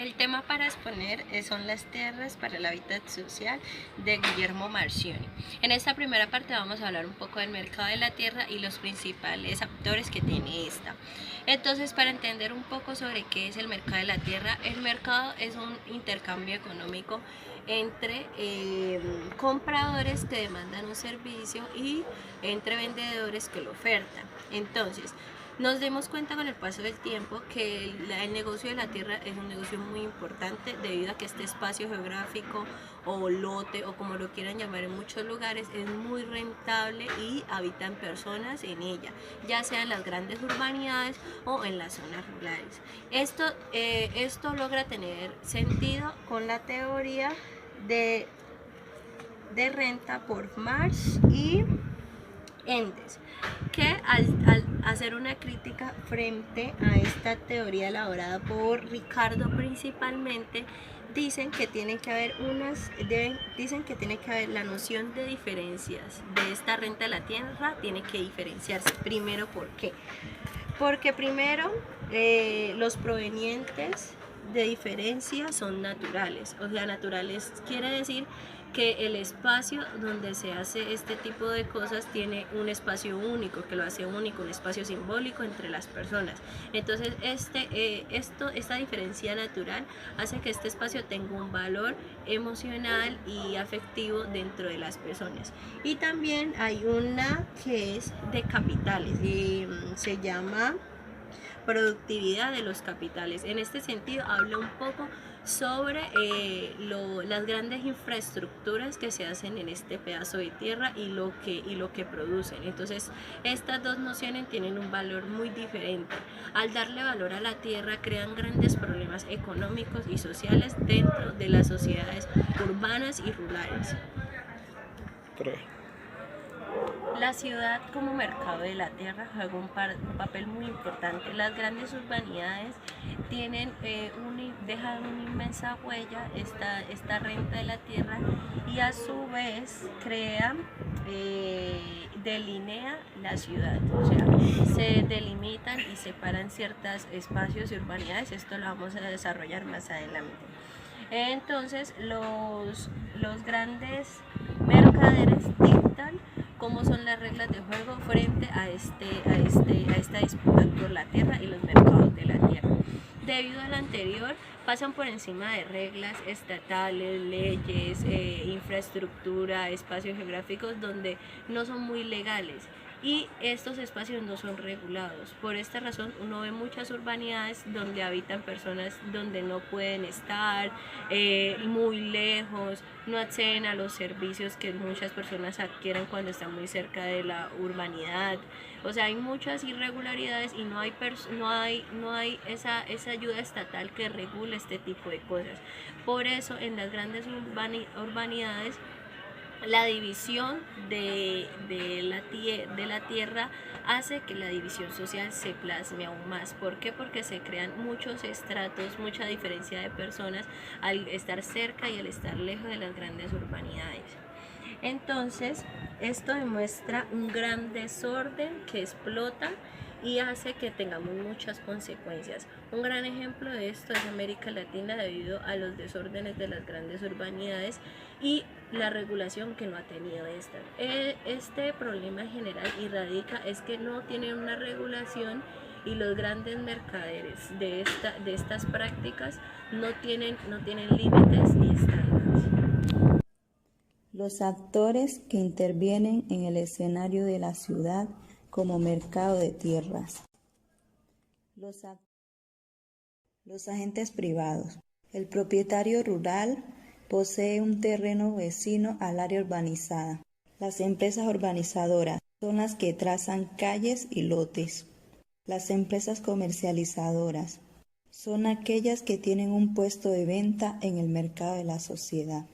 El tema para exponer son las tierras para el hábitat social de Guillermo Marchionni. En esta primera parte vamos a hablar un poco del mercado de la tierra y los principales actores que tiene esta. Entonces, para entender un poco sobre qué es el mercado de la tierra, el mercado es un intercambio económico entre compradores que demandan un servicio y entre vendedores que lo ofertan. Entonces, nos demos cuenta con el paso del tiempo que el negocio de la tierra es un negocio muy importante debido a que este espacio geográfico o lote o como lo quieran llamar en muchos lugares es muy rentable y habitan personas en ella, ya sea en las grandes urbanidades o en las zonas rurales. Esto logra tener sentido con la teoría de renta por Marsh y Endes, que al hacer una crítica frente a esta teoría elaborada por Ricardo principalmente, dicen que tiene que haber la noción de diferencias de esta renta de la tierra tiene que diferenciarse. Primero, ¿por qué? Porque primero los provenientes de diferencia son naturales, o sea, naturales quiere decir que el espacio donde se hace este tipo de cosas tiene un espacio único, que lo hace único, un espacio simbólico entre las personas. Entonces, esta diferencia natural hace que este espacio tenga un valor emocional y afectivo dentro de las personas. Y también hay una que es de capitales, se llama productividad de los capitales. En este sentido habla un poco sobre las grandes infraestructuras que se hacen en este pedazo de tierra y lo que producen. Entonces, estas dos nociones tienen un valor muy diferente. Al darle valor a la tierra, crean grandes problemas económicos y sociales dentro de las sociedades urbanas y rurales. 3. La ciudad como mercado de la tierra juega un papel muy importante. Las grandes urbanidades dejan una inmensa huella, esta renta de la tierra, y a su vez delinea la ciudad, o sea, se delimitan y separan ciertos espacios y urbanidades. Esto lo vamos a desarrollar más adelante. Entonces, los grandes mercaderes dictan cómo son las reglas de juego frente a esta disputa por la tierra y los mercados de la tierra. Debido al anterior, pasan por encima de reglas estatales, leyes, infraestructura, espacios geográficos donde no son muy legales. Y estos espacios no son regulados. Por esta razón uno ve muchas urbanidades donde habitan personas donde no pueden estar, muy lejos, no acceden a los servicios que muchas personas adquieren cuando están muy cerca de la urbanidad. O sea, hay muchas irregularidades y no hay esa ayuda estatal que regule este tipo de cosas. Por eso en las grandes urbanidades la división de la tierra hace que la división social se plasme aún más. ¿Por qué? Porque se crean muchos estratos, mucha diferencia de personas al estar cerca y al estar lejos de las grandes urbanidades. Entonces, esto demuestra un gran desorden que explota y hace que tengamos muchas consecuencias. Un gran ejemplo de esto es América Latina debido a los desórdenes de las grandes urbanidades y la regulación que no ha tenido esta. Este problema en general y radica es que no tienen una regulación y los grandes mercaderes de estas prácticas no tienen límites ni estándares. Los actores que intervienen en el escenario de la ciudad como mercado de tierras. Los agentes privados. El propietario rural posee un terreno vecino al área urbanizada. Las empresas urbanizadoras son las que trazan calles y lotes. Las empresas comercializadoras son aquellas que tienen un puesto de venta en el mercado de la sociedad.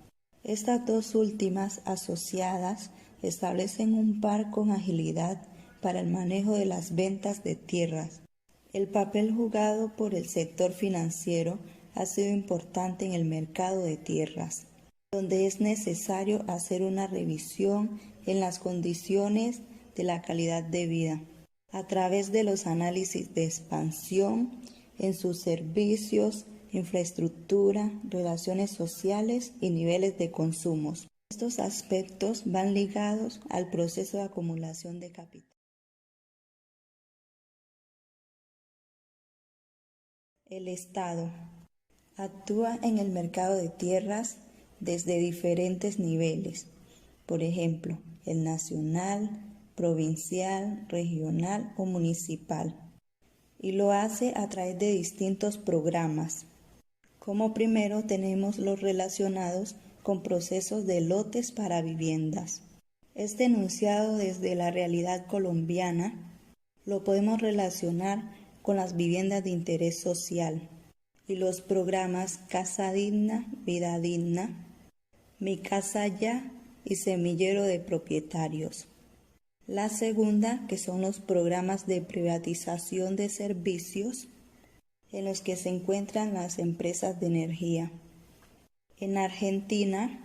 Estas dos últimas asociadas establecen un par con agilidad para el manejo de las ventas de tierras. El papel jugado por el sector financiero ha sido importante en el mercado de tierras, donde es necesario hacer una revisión en las condiciones de la calidad de vida, a través de los análisis de expansión en sus servicios, infraestructura, relaciones sociales y niveles de consumos. Estos aspectos van ligados al proceso de acumulación de capital. El Estado actúa en el mercado de tierras desde diferentes niveles, por ejemplo, el nacional, provincial, regional o municipal, y lo hace a través de distintos programas. Como primero tenemos los relacionados con procesos de lotes para viviendas. Este enunciado desde la realidad colombiana lo podemos relacionar con las viviendas de interés social y los programas Casa Digna, Vida Digna, Mi Casa Ya y Semillero de Propietarios. La segunda, que son los programas de privatización de servicios, en los que se encuentran las empresas de energía. En Argentina,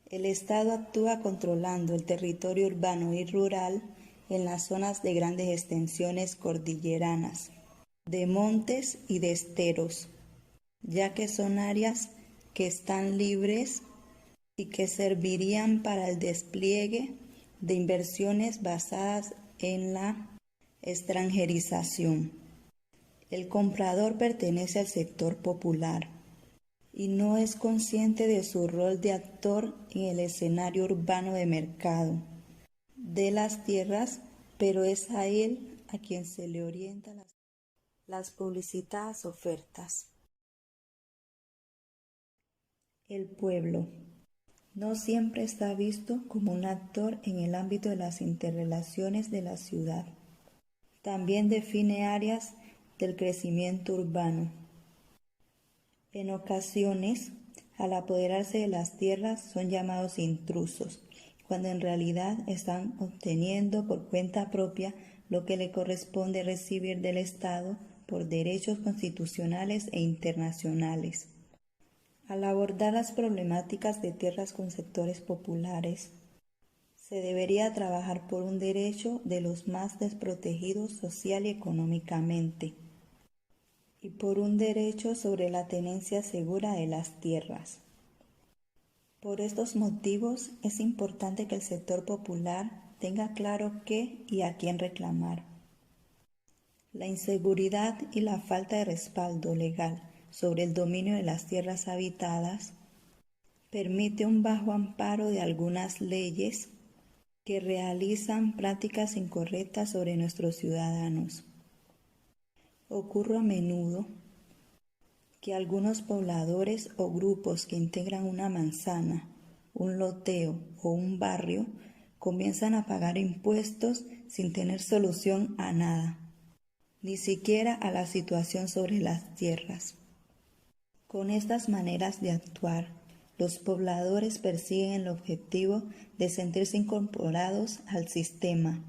el Estado actúa controlando el territorio urbano y rural en las zonas de grandes extensiones cordilleranas, de montes y de esteros, ya que son áreas que están libres y que servirían para el despliegue de inversiones basadas en la extranjerización. El comprador pertenece al sector popular y no es consciente de su rol de actor en el escenario urbano de mercado de las tierras, pero es a él a quien se le orientan las publicitadas ofertas. El pueblo no siempre está visto como un actor en el ámbito de las interrelaciones de la ciudad. También define áreas del crecimiento urbano. En ocasiones, al apoderarse de las tierras, son llamados intrusos, cuando en realidad están obteniendo por cuenta propia lo que le corresponde recibir del Estado por derechos constitucionales e internacionales. Al abordar las problemáticas de tierras con sectores populares, se debería trabajar por un derecho de los más desprotegidos social y económicamente, y por un derecho sobre la tenencia segura de las tierras. Por estos motivos es importante que el sector popular tenga claro qué y a quién reclamar. La inseguridad y la falta de respaldo legal sobre el dominio de las tierras habitadas permite un bajo amparo de algunas leyes que realizan prácticas incorrectas sobre nuestros ciudadanos. Ocurre a menudo que algunos pobladores o grupos que integran una manzana, un loteo o un barrio comienzan a pagar impuestos sin tener solución a nada, ni siquiera a la situación sobre las tierras. Con estas maneras de actuar, los pobladores persiguen el objetivo de sentirse incorporados al sistema,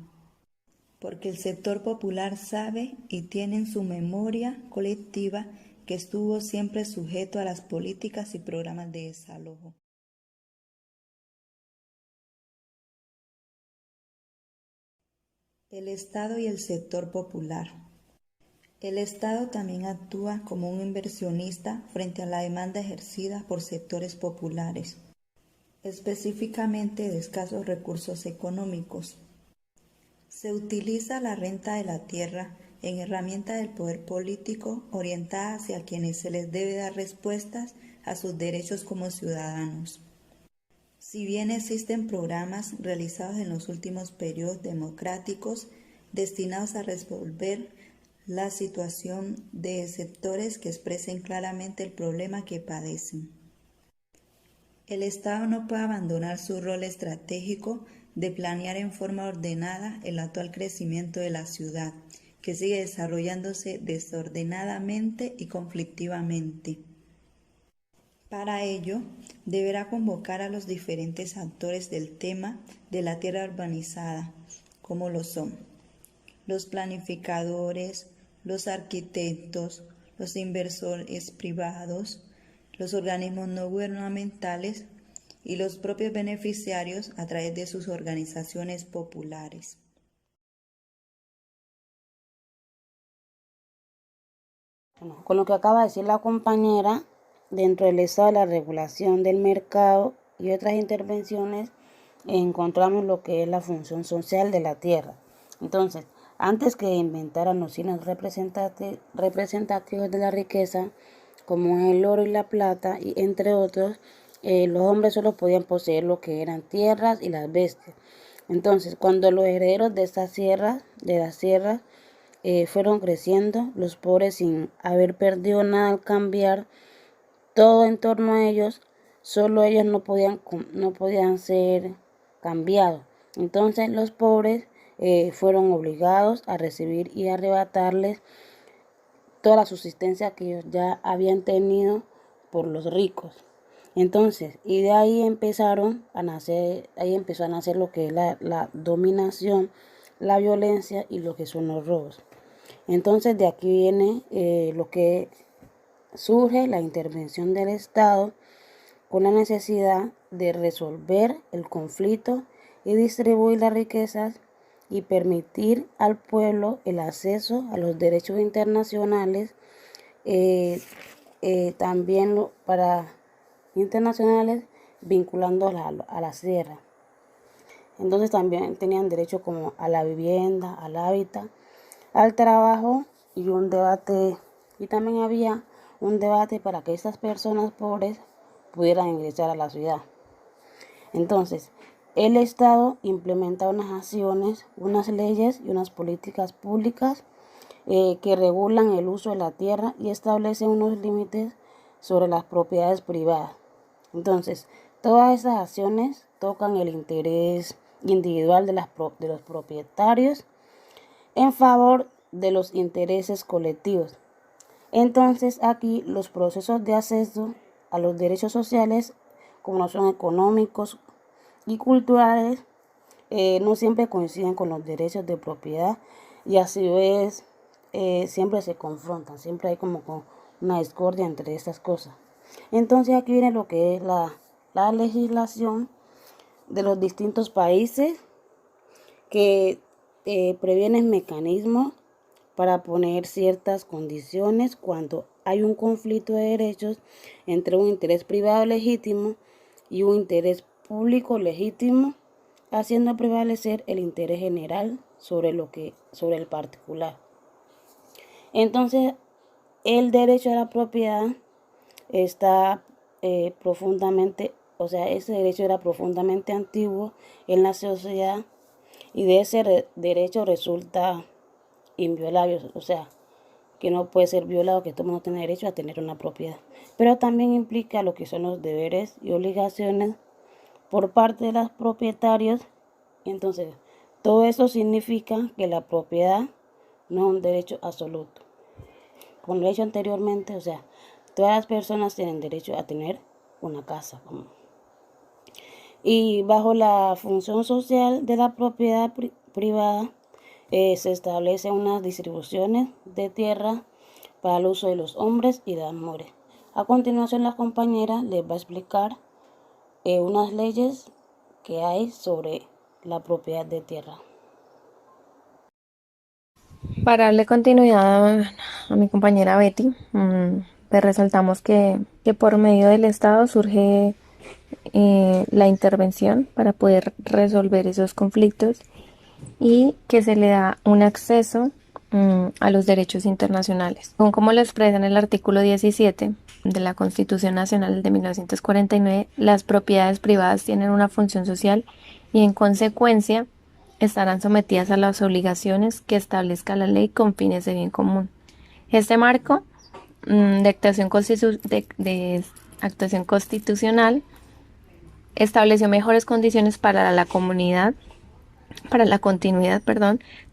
porque el sector popular sabe y tiene en su memoria colectiva que estuvo siempre sujeto a las políticas y programas de desalojo. El Estado y el sector popular. El Estado también actúa como un inversionista frente a la demanda ejercida por sectores populares, específicamente de escasos recursos económicos. Se utiliza la renta de la tierra en herramienta del poder político orientada hacia quienes se les debe dar respuestas a sus derechos como ciudadanos. Si bien existen programas realizados en los últimos periodos democráticos destinados a resolver la situación de sectores que expresen claramente el problema que padecen, el Estado no puede abandonar su rol estratégico de planear en forma ordenada el actual crecimiento de la ciudad, que sigue desarrollándose desordenadamente y conflictivamente. Para ello, deberá convocar a los diferentes actores del tema de la tierra urbanizada, como lo son los planificadores, los arquitectos, los inversores privados, los organismos no gubernamentales y los propios beneficiarios a través de sus organizaciones populares. Bueno, con lo que acaba de decir la compañera, dentro del estado de la regulación del mercado y otras intervenciones, encontramos lo que es la función social de la tierra. Entonces, antes que inventaran los signos representativos de la riqueza, como el oro y la plata, y entre otros, los hombres solo podían poseer lo que eran tierras y las bestias. Entonces, cuando los herederos de estas tierras, fueron creciendo, los pobres sin haber perdido nada al cambiar todo en torno a ellos, solo ellos no podían ser cambiados. Entonces los pobres fueron obligados a recibir y arrebatarles toda la subsistencia que ellos ya habían tenido por los ricos. Entonces, y de ahí empezó a nacer lo que es la dominación, la violencia y lo que son los robos. Entonces de aquí viene lo que surge la intervención del Estado con la necesidad de resolver el conflicto y distribuir las riquezas y permitir al pueblo el acceso a los derechos internacionales, también para internacionales vinculando a la tierra. Entonces también tenían derecho como a la vivienda, al hábitat, al trabajo y un debate, y también había un debate para que estas personas pobres pudieran ingresar a la ciudad. Entonces, el Estado implementa unas acciones, unas leyes y unas políticas públicas que regulan el uso de la tierra y establecen unos límites sobre las propiedades privadas. Entonces, todas esas acciones tocan el interés individual de los propietarios en favor de los intereses colectivos. Entonces, aquí los procesos de acceso a los derechos sociales, como son económicos y culturales, no siempre coinciden con los derechos de propiedad y así es, siempre se confrontan, siempre hay como una discordia entre estas cosas. Entonces aquí viene lo que es la legislación de los distintos países que previenen mecanismos para poner ciertas condiciones cuando hay un conflicto de derechos entre un interés privado legítimo y un interés público legítimo, haciendo prevalecer el interés general sobre el particular. Entonces, el derecho a la propiedad está ese derecho era profundamente antiguo en la sociedad y de ese derecho resulta inviolable, o sea, que no puede ser violado, que todo el mundo tiene derecho a tener una propiedad. Pero también implica lo que son los deberes y obligaciones por parte de los propietarios. Entonces, todo eso significa que la propiedad no es un derecho absoluto. Como lo he dicho anteriormente, o sea, todas las personas tienen derecho a tener una casa. Y bajo la función social de la propiedad privada, se establecen unas distribuciones de tierra para el uso de los hombres y las mujeres. A continuación, la compañera les va a explicar unas leyes que hay sobre la propiedad de tierra. Para darle continuidad a mi compañera Betty, pues resaltamos que por medio del Estado surge la intervención para poder resolver esos conflictos y que se le da un acceso a los derechos internacionales. Como lo expresa en el artículo 17 de la Constitución Nacional de 1949, las propiedades privadas tienen una función social y en consecuencia estarán sometidas a las obligaciones que establezca la ley con fines de bien común. Este marco de actuación constitucional estableció mejores condiciones para la continuidad,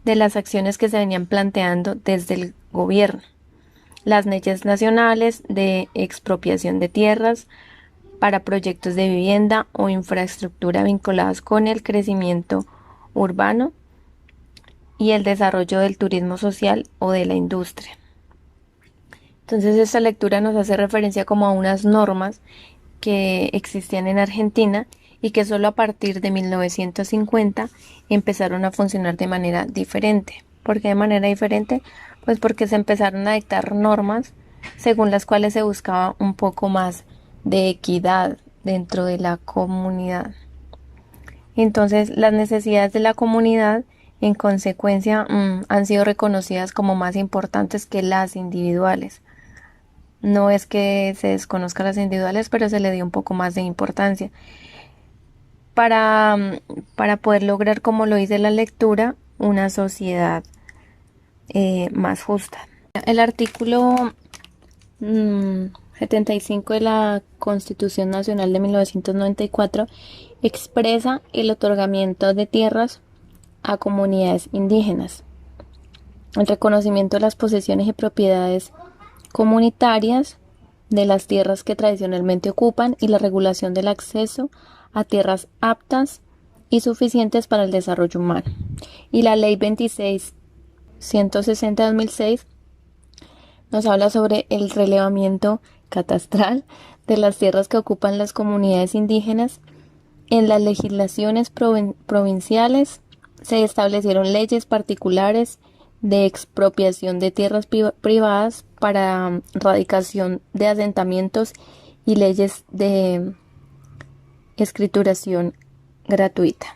de las acciones que se venían planteando desde el gobierno. Las leyes nacionales de expropiación de tierras para proyectos de vivienda o infraestructura vinculados con el crecimiento urbano y el desarrollo del turismo social o de la industria. Entonces esta lectura nos hace referencia como a unas normas que existían en Argentina y que solo a partir de 1950 empezaron a funcionar de manera diferente. ¿Por qué de manera diferente? Pues porque se empezaron a dictar normas según las cuales se buscaba un poco más de equidad dentro de la comunidad. Entonces, las necesidades de la comunidad, en consecuencia, han sido reconocidas como más importantes que las individuales. No es que se desconozcan las individuales, pero se le dio un poco más de importancia. Para poder lograr, como lo dice la lectura, una sociedad más justa. El artículo 75 de la Constitución Nacional de 1994 expresa el otorgamiento de tierras a comunidades indígenas, el reconocimiento de las posesiones y propiedades comunitarias de las tierras que tradicionalmente ocupan y la regulación del acceso a tierras aptas y suficientes para el desarrollo humano. Y la Ley 26.160 de 2006 nos habla sobre el relevamiento catastral de las tierras que ocupan las comunidades indígenas. En las legislaciones provinciales se establecieron leyes particulares de expropiación de tierras privadas para radicación de asentamientos y leyes de escrituración gratuita.